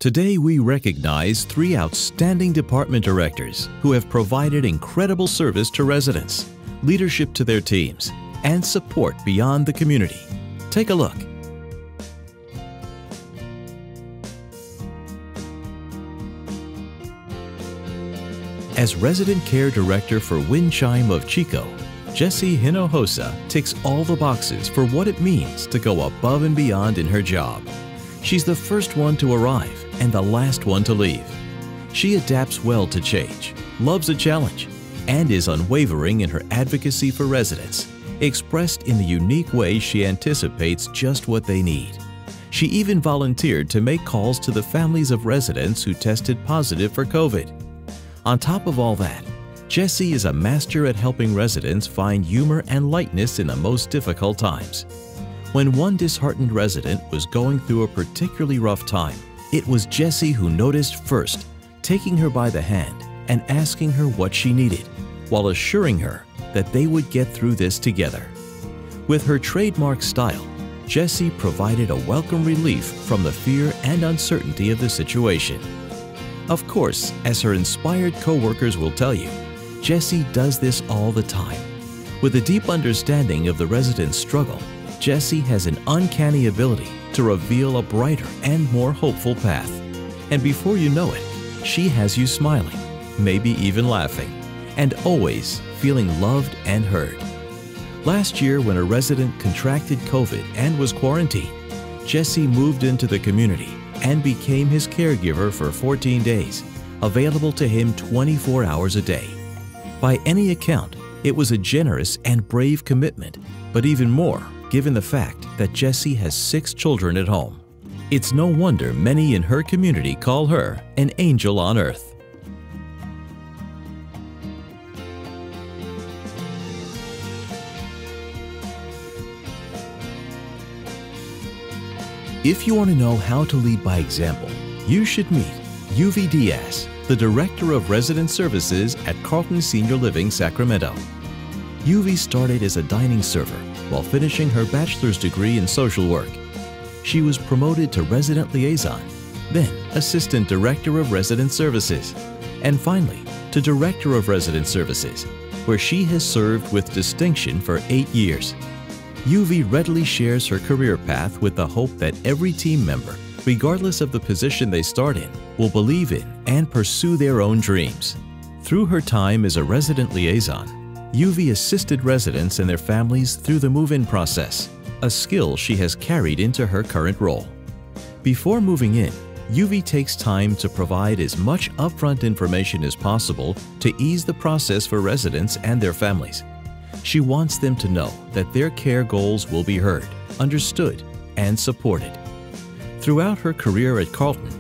Today we recognize 3 outstanding department directors who have provided incredible service to residents, leadership to their teams, and support beyond the community. Take a look. As Resident Care Director for Wind Chime of Chico, Jessie Hinojosa ticks all the boxes for what it means to go above and beyond in her job. She's the first one to arrive and the last one to leave. She adapts well to change, loves a challenge, and is unwavering in her advocacy for residents, expressed in the unique way she anticipates just what they need. She even volunteered to make calls to the families of residents who tested positive for COVID. On top of all that, Jessie is a master at helping residents find humor and lightness in the most difficult times. When one disheartened resident was going through a particularly rough time, it was Jessie who noticed first, taking her by the hand and asking her what she needed, while assuring her that they would get through this together. With her trademark style, Jessie provided a welcome relief from the fear and uncertainty of the situation. Of course, as her inspired co-workers will tell you, Jessie does this all the time. With a deep understanding of the resident's struggle, Jessie has an uncanny ability to reveal a brighter and more hopeful path. And before you know it, she has you smiling, maybe even laughing, and always feeling loved and heard. Last year, when a resident contracted COVID and was quarantined, Jessie moved into the community and became his caregiver for 14 days, available to him 24 hours a day. By any account, it was a generous and brave commitment, but even more given the fact that Jessie has 6 children at home. It's no wonder many in her community call her an angel on earth. If you want to know how to lead by example, you should meet Diaz, the Director of Resident Services at Carlton Senior Living, Sacramento. started as a dining server while finishing her bachelor's degree in social work. She was promoted to Resident Liaison, then Assistant Director of Resident Services, and finally to Director of Resident Services, where she has served with distinction for 8 years. readily shares her career path with the hope that every team member, regardless of the position they start in, will believe in and pursue their own dreams. Through her time as a resident liaison, assisted residents and their families through the move-in process, a skill she has carried into her current role. Before moving in, takes time to provide as much upfront information as possible to ease the process for residents and their families. She wants them to know that their care goals will be heard, understood, and supported. Throughout her career at Carlton,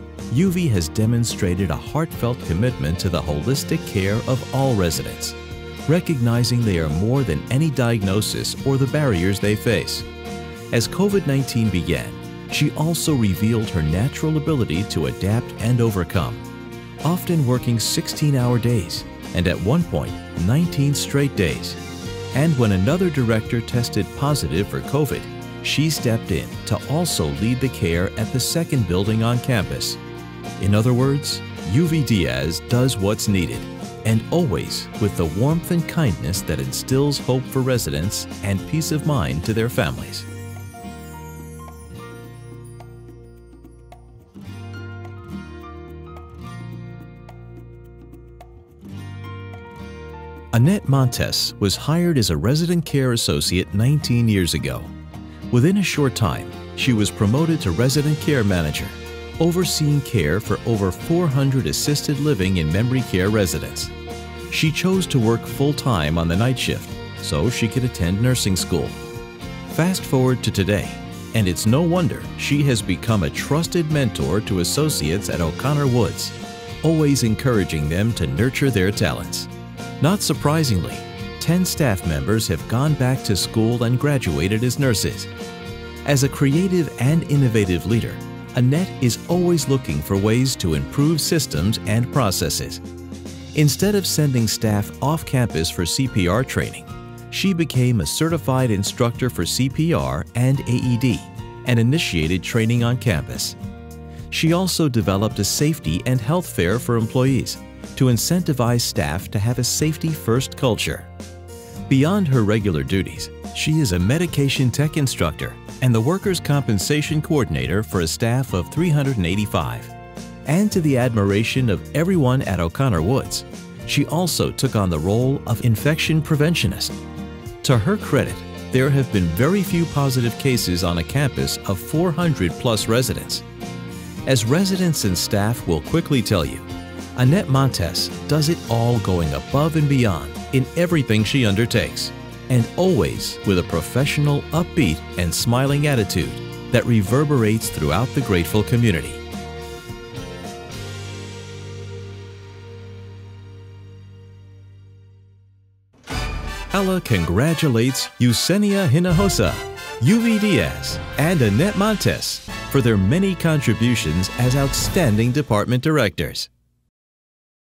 has demonstrated a heartfelt commitment to the holistic care of all residents, recognizing they are more than any diagnosis or the barriers they face. As COVID-19 began, she also revealed her natural ability to adapt and overcome, often working 16-hour days and at one point 19 straight days. And when another director tested positive for COVID, she stepped in to also lead the care at the second building on campus. In other words, Diaz does what's needed, and always with the warmth and kindness that instills hope for residents and peace of mind to their families. Annette Montes was hired as a resident care associate 19 years ago. Within a short time, she was promoted to resident care manager, overseeing care for over 400 assisted living and memory care residents. She chose to work full-time on the night shift so she could attend nursing school. Fast forward to today, and it's no wonder she has become a trusted mentor to associates at O'Connor Woods, always encouraging them to nurture their talents. Not surprisingly, 10 staff members have gone back to school and graduated as nurses. As a creative and innovative leader, Annette is always looking for ways to improve systems and processes. Instead of sending staff off campus for CPR training, she became a certified instructor for CPR and AED and initiated training on campus. She also developed a safety and health fair for employees to incentivize staff to have a safety-first culture. Beyond her regular duties, she is a medication tech instructor and the workers' compensation coordinator for a staff of 385. And to the admiration of everyone at O'Connor Woods, she also took on the role of infection preventionist. To her credit, there have been very few positive cases on a campus of 400+ residents. As residents and staff will quickly tell you, Annette Montes does it all going above and beyond in everything she undertakes, and always with a professional, upbeat, and smiling attitude that reverberates throughout the grateful community. Ella congratulates Jessie Hinojosa, Diaz, and Annette Montes for their many contributions as outstanding department directors.